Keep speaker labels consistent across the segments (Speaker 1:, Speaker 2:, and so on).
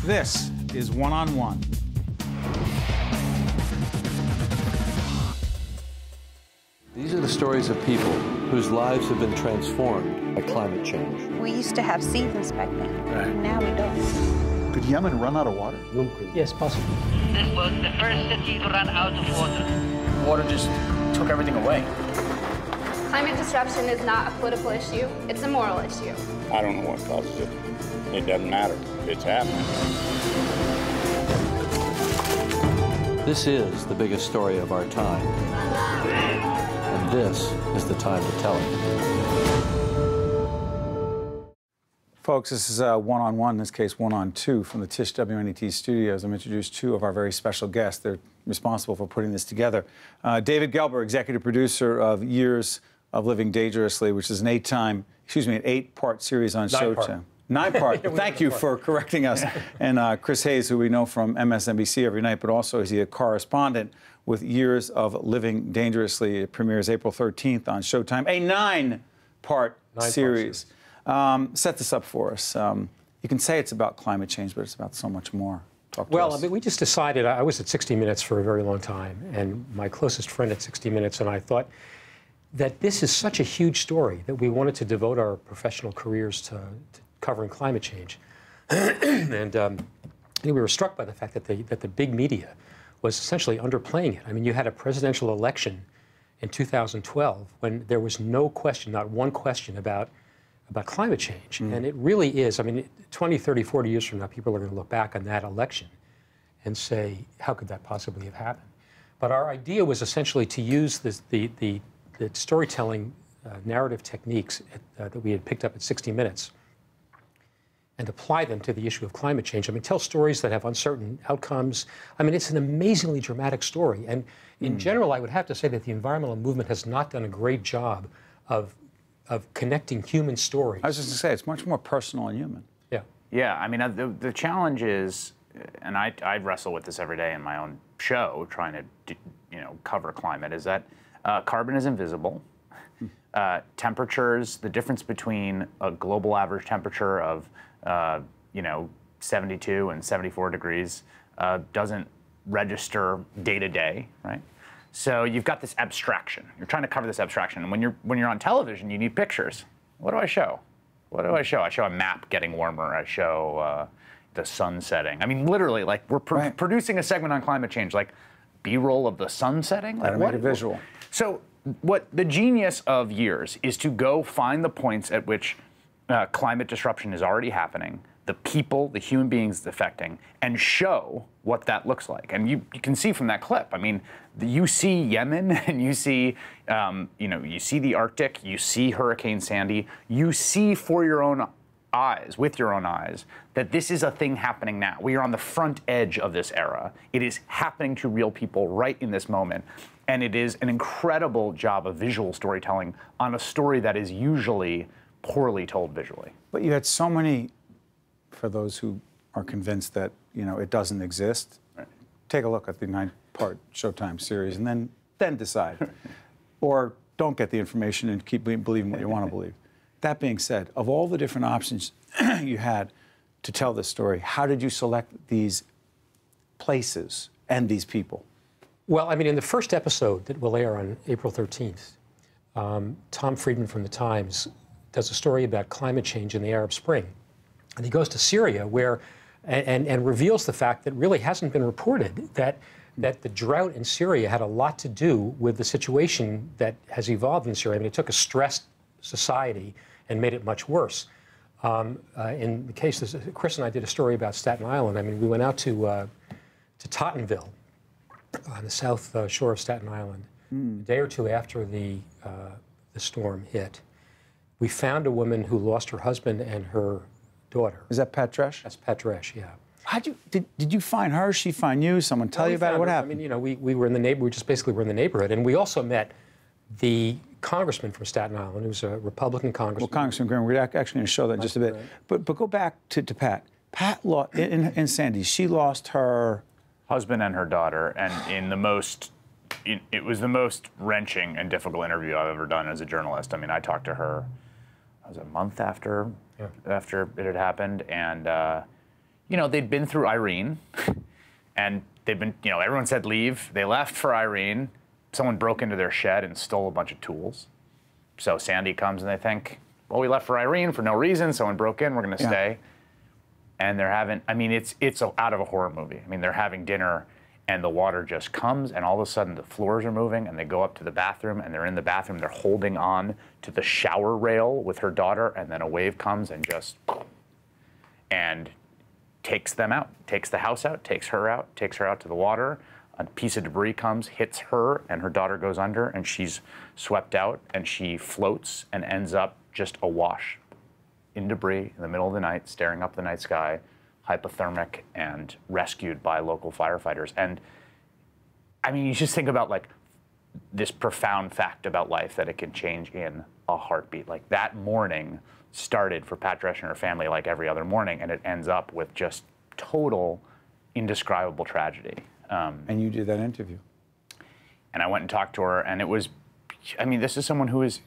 Speaker 1: This is One-on-One.
Speaker 2: These are the stories of people whose lives have been transformed by climate change.
Speaker 3: We used to have seasons back then. Right. Now we don't.
Speaker 1: Could Yemen run out of water?
Speaker 4: Yes, possibly.
Speaker 5: This was the first city to run out of water.
Speaker 6: Water just took everything away.
Speaker 7: Climate disruption is not a political issue, it's a moral issue.
Speaker 8: I don't know what causes it. It doesn't matter. It's happening.
Speaker 2: This is the biggest story of our time. And this is the time to tell it.
Speaker 1: Folks, this is One-on-One, in this case One-on-Two, from the Tisch WNET studios. I'm introduced two of our very special guests. They're responsible for putting this together. David Gelber, executive producer of Years of Living Dangerously, which is an eight-part series on Showtime. Nine-part. Thank you for correcting us. And Chris Hayes, who we know from MSNBC every night, but also is he a correspondent with Years of Living Dangerously. It premieres April 13th on Showtime. A nine-part series. Set this up for us. You can say it's about climate change, but it's about so much more.
Speaker 4: Well, I mean, we just decided, I was at 60 Minutes for a very long time, and my closest friend at 60 Minutes and I thought that this is such a huge story that we wanted to devote our professional careers to covering climate change. And we were struck by the fact that the big media was essentially underplaying it. I mean, you had a presidential election in 2012 when there was no question, not one question about climate change. And it really is, I mean, 20, 30, 40 years from now, people are going to look back on that election and say, how could that possibly have happened? But our idea was essentially to use the storytelling narrative techniques that we had picked up at 60 Minutes and apply them to the issue of climate change. I mean, tell stories that have uncertain outcomes. I mean, it's an amazingly dramatic story. And in general, I would have to say that the environmental movement has not done a great job of connecting human stories.
Speaker 1: I was just going to say, it's much more personal and human.
Speaker 4: Yeah.
Speaker 6: Yeah, I mean, the challenge is, and I wrestle with this every day in my own show, trying to, cover climate, is that carbon is invisible. Temperatures, the difference between a global average temperature of, 72 and 74 degrees doesn't register day to day, right? So you've got this abstraction. You're trying to cover this abstraction, and when you're on television, you need pictures. What do I show? What do I show? I show a map getting warmer. I show the sun setting. I mean, literally, like we're producing a segment on climate change, like B-roll of the sun setting. Like
Speaker 1: what? Visual.
Speaker 6: So what the genius of Years is to go find the points at which climate disruption is already happening, the people, the human beings it's affecting, and show what that looks like. And you can see from that clip, I mean, you see Yemen, and you see, you see the Arctic, you see Hurricane Sandy, you see for your own eyes, with your own eyes, that this is a thing happening now. We are on the front edge of this era. It is happening to real people right in this moment. And it is an incredible job of visual storytelling on a story that is usually poorly told visually. But
Speaker 1: you had so many, for those who are convinced that, it doesn't exist, take a look at the 9-part Showtime series and then decide. Or don't get the information and keep believing what you want to believe. That being said, of all the different options you had to tell this story, how did you select these places and these people?
Speaker 4: Well, I mean, in the first episode that will air on April 13th, Tom Friedman from The Times does a story about climate change in the Arab Spring. And he goes to Syria where, and reveals the fact that really hasn't been reported, that the drought in Syria had a lot to do with the situation that has evolved in Syria. I mean, it took a stressed society and made it much worse. In the case, Chris and I did a story about Staten Island. I mean, we went out to Tottenville on the south shore of Staten Island a day or two after the storm hit. We found a woman who lost her husband and her daughter.
Speaker 1: Is that Pat Dresch?
Speaker 4: That's Pat Dresch, yeah.
Speaker 1: Did you find her? She find you? Someone tell you about it? What happened?
Speaker 4: I mean, we were in the neighborhood. We just basically were in the neighborhood, and we also met the congressman from Staten Island, who was a Republican congressman.
Speaker 1: Well, Congressman Graham, we're actually going to show that in just a bit. But go back to Pat. Pat in Sandy, she lost her
Speaker 6: husband and her daughter, and in the most, it was the most wrenching and difficult interview I've ever done as a journalist. I mean, I talked to her, it was a month after it had happened, and you know, they'd been through Irene, and they'd been, you know, everyone said leave. They left for Irene. Someone broke into their shed and stole a bunch of tools. So Sandy comes and they think, well, we left for Irene for no reason. Someone broke in. We're going to stay. And they're having, I mean, it's out of a horror movie. I mean, they're having dinner and the water just comes and all of a sudden the floors are moving and they go up to the bathroom and they're in the bathroom. They're holding on to the shower rail with her daughter, and then a wave comes and just, and takes them out, takes the house out, takes her out to the water. A piece of debris comes, hits her, and her daughter goes under, and she's swept out, and she floats and ends up just awash in debris in the middle of the night, staring up the night sky, hypothermic, and rescued by local firefighters. And I mean, you just think about like this profound fact about life, that it can change in a heartbeat. Like that morning started for Pat Drescher and her family like every other morning, and it ends up with just total indescribable tragedy.
Speaker 1: And you did that interview.
Speaker 6: And I went and talked to her, and it was, I mean, this is someone who is,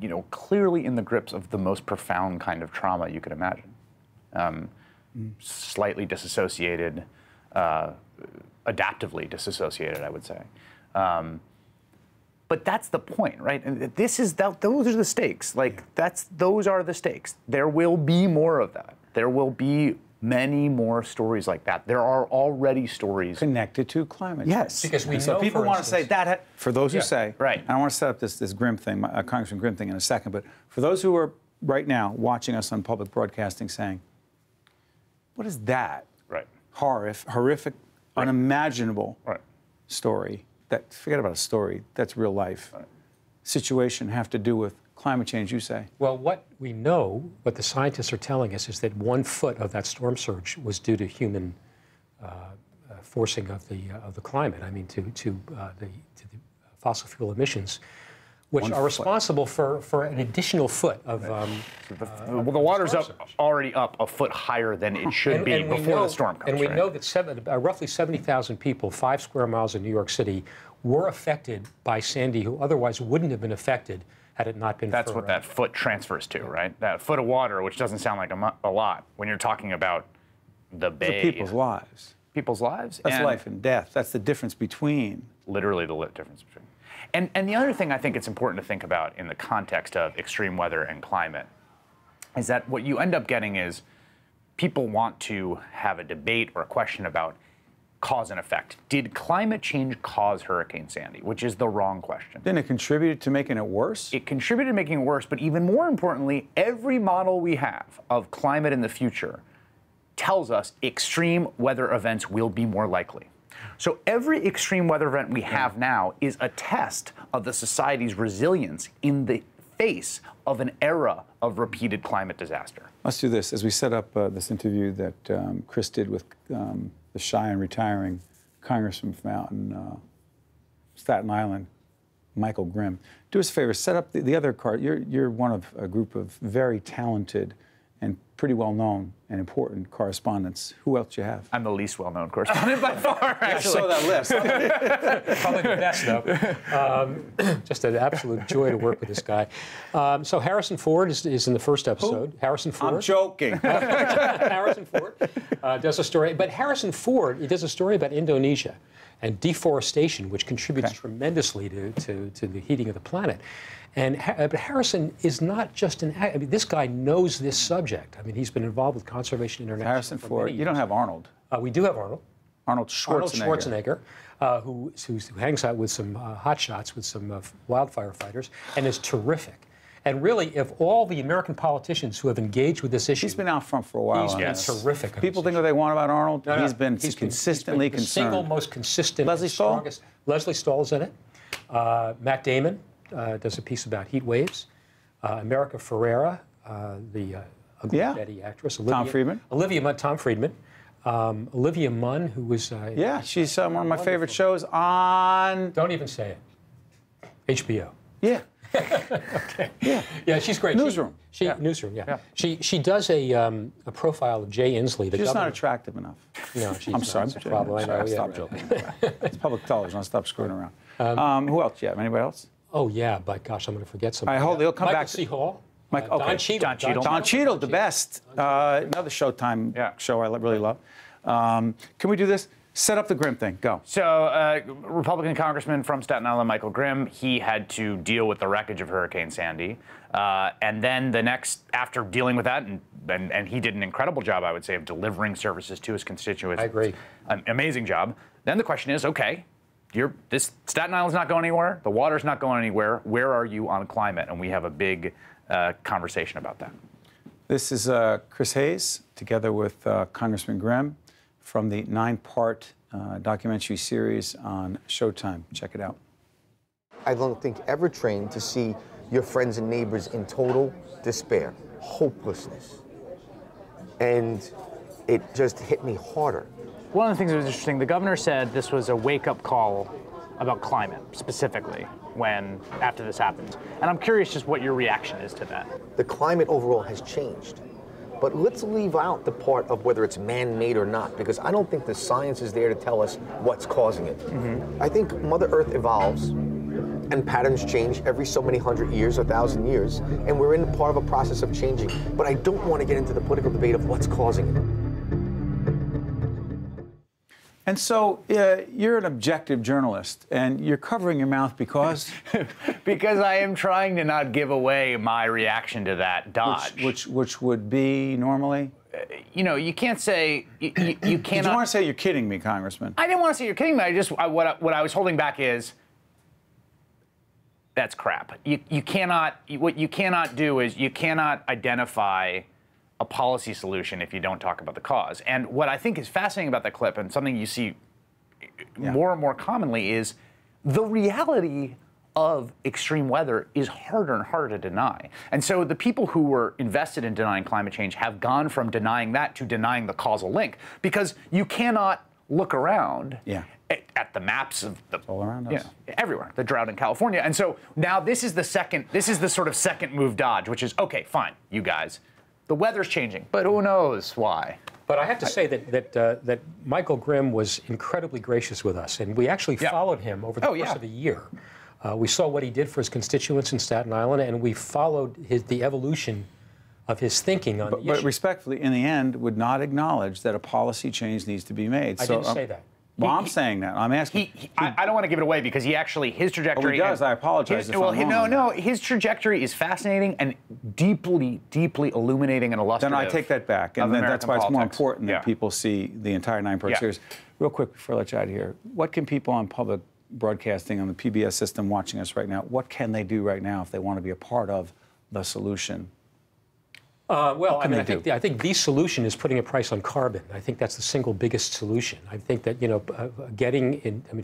Speaker 6: you know, clearly in the grips of the most profound kind of trauma you could imagine. Slightly disassociated, adaptively disassociated, I would say. But that's the point, right? And those are the stakes. Like those are the stakes. There will be more of that. There will be many more stories like that. There are already stories
Speaker 1: connected to climate change.
Speaker 6: Yes,
Speaker 4: because we
Speaker 1: so
Speaker 4: know,
Speaker 1: people
Speaker 4: for
Speaker 1: want to
Speaker 4: instance,
Speaker 1: say that. For those who say,
Speaker 6: right.
Speaker 1: And I want to set up this Grimm thing, Congressman Grimm thing in a second. But for those who are right now watching us on public broadcasting, saying, "What is that?"
Speaker 6: Right.
Speaker 1: Horrific, unimaginable story. That forget about a story. That's real life. Situation have to do with climate change, you say?
Speaker 4: Well, what we know, what the scientists are telling us, is that 1 foot of that storm surge was due to human forcing of the climate. I mean, to the fossil fuel emissions, which are responsible for an additional foot of.
Speaker 6: Well, the water's already up a foot higher than it should be before the storm comes.
Speaker 4: And we know that roughly 70,000 people, 5 square miles of New York City, were affected by Sandy, who otherwise wouldn't have been affected had it not been
Speaker 6: That's
Speaker 4: for,
Speaker 6: what that foot transfers to, right? That foot of water, which doesn't sound like a lot when you're talking about the bay.
Speaker 1: Those are people's lives.
Speaker 6: People's lives.
Speaker 1: That's life and death. That's the difference between.
Speaker 6: Literally the difference between. And the other thing I think it's important to think about in the context of extreme weather and climate is that what you end up getting is people want to have a debate or a question about cause and effect. Did climate change cause Hurricane Sandy? Which is the wrong question.
Speaker 1: Didn't it contribute to making it worse?
Speaker 6: It contributed to making it worse, but even more importantly, every model we have of climate in the future tells us extreme weather events will be more likely. So every extreme weather event we have now is a test of the society's resilience in the face of an era of repeated climate disaster.
Speaker 1: Let's do this. As we set up this interview that Chris did with the shy and retiring congressman from out in Staten Island, Michael Grimm. Do us a favor, set up the other card. You're one of a group of very talented and pretty well-known and important correspondents. Who else do you have?
Speaker 6: I'm the least well-known correspondent by far, actually.
Speaker 1: I saw that list.
Speaker 4: Probably the best, though. Just an absolute joy to work with this guy. So Harrison Ford is in the first episode.
Speaker 1: Who?
Speaker 4: Harrison Ford.
Speaker 1: I'm joking.
Speaker 4: Harrison Ford does a story. But Harrison Ford, he does a story about Indonesia and deforestation, which contributes tremendously to the heating of the planet. But Harrison is not just an actor. I mean, this guy knows this subject. I mean, he's been involved with Conservation International.
Speaker 1: Harrison Ford. You don't have Arnold.
Speaker 4: We do have Arnold.
Speaker 1: Arnold Schwarzenegger.
Speaker 4: Who hangs out with some hotshots, with some wildfire fighters, and is terrific. And really, of all the American politicians who have engaged with this issue,
Speaker 1: he's been out front for a while.
Speaker 4: He's been terrific.
Speaker 1: People think what they want about Arnold.
Speaker 4: No,
Speaker 1: he's been consistently
Speaker 4: he's been the single most consistent.
Speaker 1: Leslie Stahl?
Speaker 4: Strongest. Leslie Stahl's in it. Matt Damon does a piece about heat waves. America Ferrera, the Ugly Betty actress.
Speaker 1: Tom Friedman.
Speaker 4: Tom Friedman. Olivia Munn, who was...
Speaker 1: she's one of my favorite shows on...
Speaker 4: Don't even say it. HBO.
Speaker 1: Yeah.
Speaker 4: Okay. Yeah, she's great.
Speaker 1: Newsroom.
Speaker 4: Newsroom, yeah. She does a profile of Jay Inslee.
Speaker 1: She's just not attractive enough.
Speaker 4: No, she's
Speaker 1: I'm sorry.
Speaker 4: That's a problem. I know.
Speaker 1: Stop joking. It's public television. I'll stop screwing around. Who else do you have? Anybody else?
Speaker 4: Oh, yeah, but gosh, I'm going to forget somebody.
Speaker 1: He'll come back.
Speaker 4: Michael C. Hall. Don Cheadle.
Speaker 1: Don Cheadle, the best. Another Showtime show I really love. Can we do this? Set up the Grimm thing. Go.
Speaker 6: So, Republican congressman from Staten Island, Michael Grimm, he had to deal with the wreckage of Hurricane Sandy. And then after dealing with that, and he did an incredible job, I would say, of delivering services to his constituents.
Speaker 4: I agree.
Speaker 6: An amazing job. Then the question is, okay, this Staten Island's not going anywhere. The water's not going anywhere. Where are you on climate? And we have a big conversation about that.
Speaker 1: This is Chris Hayes, together with Congressman Grimm, from the 9-part documentary series on Showtime. Check it out.
Speaker 9: I don't think ever trained to see your friends and neighbors in total despair, hopelessness. And it just hit me harder.
Speaker 6: One of the things that was interesting, the governor said this was a wake-up call about climate, specifically, after this happened. And I'm curious just what your reaction is to that.
Speaker 9: The climate overall has changed. But let's leave out the part of whether it's man-made or not, because I don't think the science is there to tell us what's causing it. I think Mother Earth evolves and patterns change every so many 100 years or 1,000 years, and we're in part of a process of changing. But I don't want to get into the political debate of what's causing it.
Speaker 1: And so you're an objective journalist, and you're covering your mouth because?
Speaker 6: Because I am trying to not give away my reaction to that dodge.
Speaker 1: Which would be normally?
Speaker 6: You can't say, you cannot.
Speaker 1: Did you want to say you're kidding me, Congressman?
Speaker 6: I didn't want to say you're kidding me. What I was holding back is, that's crap. What you cannot do is you cannot identify a policy solution if you don't talk about the cause. And what I think is fascinating about that clip, and something you see more and more commonly, is the reality of extreme weather is harder and harder to deny. And so the people who were invested in denying climate change have gone from denying that to denying the causal link, because you cannot look around at the maps of
Speaker 1: all around us.
Speaker 6: Everywhere, the drought in California. And so now this is the sort of second move dodge, which is, okay, fine, you guys, the weather's changing, but who knows why?
Speaker 4: But I have to say that Michael Grimm was incredibly gracious with us, and we actually followed him over the course of a year. We saw what he did for his constituents in Staten Island, and we followed the evolution of his thinking on the issue.
Speaker 1: But respectfully, in the end, would not acknowledge that a policy change needs to be made.
Speaker 4: I didn't say that.
Speaker 1: Well, I'm saying that. I'm asking.
Speaker 6: I don't want to give it away because his trajectory.
Speaker 1: Oh, he does. I apologize if I'm wrong.
Speaker 6: No. His trajectory is fascinating and deeply, deeply illuminating and illustrative.
Speaker 1: Then I take that back, and then that's why it's more important that people see the entire 9-part series. Real quick before I let you out of here, what can people on public broadcasting on the PBS system watching us right now? What can they do right now if they want to be a part of the solution?
Speaker 4: Well, I mean, I think the solution is putting a price on carbon. I think that's the single biggest solution. I think that,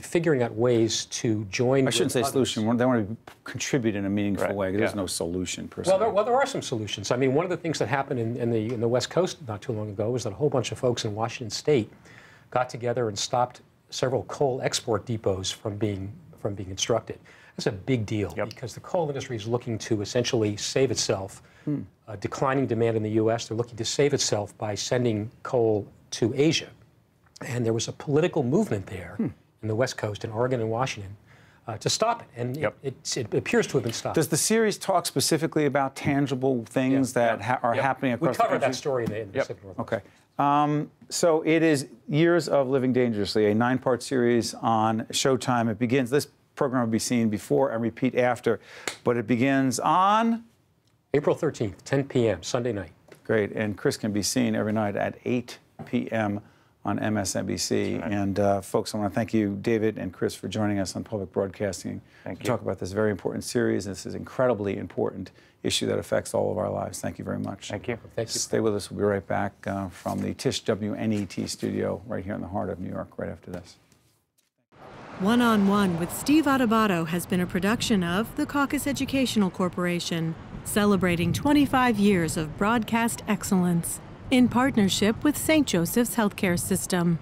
Speaker 4: figuring out ways to join. I
Speaker 1: shouldn't say solution. They want to contribute in a meaningful way. There's no solution per se.
Speaker 4: Well, there are some solutions. I mean, one of the things that happened in the West Coast not too long ago was that a whole bunch of folks in Washington State got together and stopped several coal export depots from being constructed. That's a big deal because the coal industry is looking to essentially save itself. Declining demand in the U.S. They're looking to save itself by sending coal to Asia. And there was a political movement there in the West Coast, in Oregon and Washington, to stop it. And it appears to have been stopped.
Speaker 1: Does the series talk specifically about tangible things that are happening across the country?
Speaker 4: We covered that story in the Pacific Northwest.
Speaker 1: Okay. So it is Years of Living Dangerously, a 9-part series on Showtime. It begins, this program will be seen before and repeat after, but it begins on?
Speaker 4: April 13th, 10 p.m., Sunday night.
Speaker 1: Great. And Chris can be seen every night at 8 p.m. on MSNBC. Right. And folks, I want to thank you, David and Chris, for joining us on Public Broadcasting to talk about this very important series. This is an incredibly important issue that affects all of our lives. Thank you very much.
Speaker 6: Thank you.
Speaker 4: Thank you.
Speaker 1: Stay with us. We'll be right back from the Tisch WNET studio right here in the heart of New York right after this.
Speaker 10: One-on-One with Steve Adubato has been a production of the Caucus Educational Corporation, celebrating 25 years of broadcast excellence in partnership with St. Joseph's Healthcare System.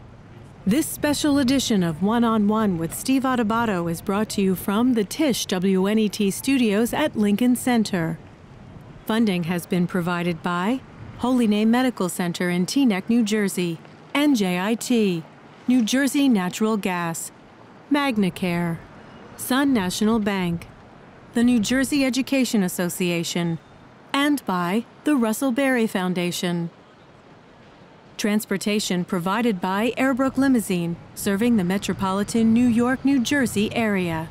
Speaker 10: This special edition of One-on-One with Steve Adubato is brought to you from the Tisch WNET studios at Lincoln Center. Funding has been provided by Holy Name Medical Center in Teaneck, New Jersey, NJIT, New Jersey Natural Gas, MagnaCare, Sun National Bank, the New Jersey Education Association, and by the Russell Berry Foundation. Transportation provided by Airbrook Limousine, serving the metropolitan New York, New Jersey area.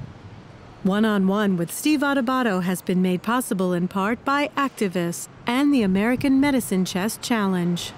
Speaker 10: One-on-One with Steve Adubato has been made possible in part by activists and the American Medicine Chest Challenge.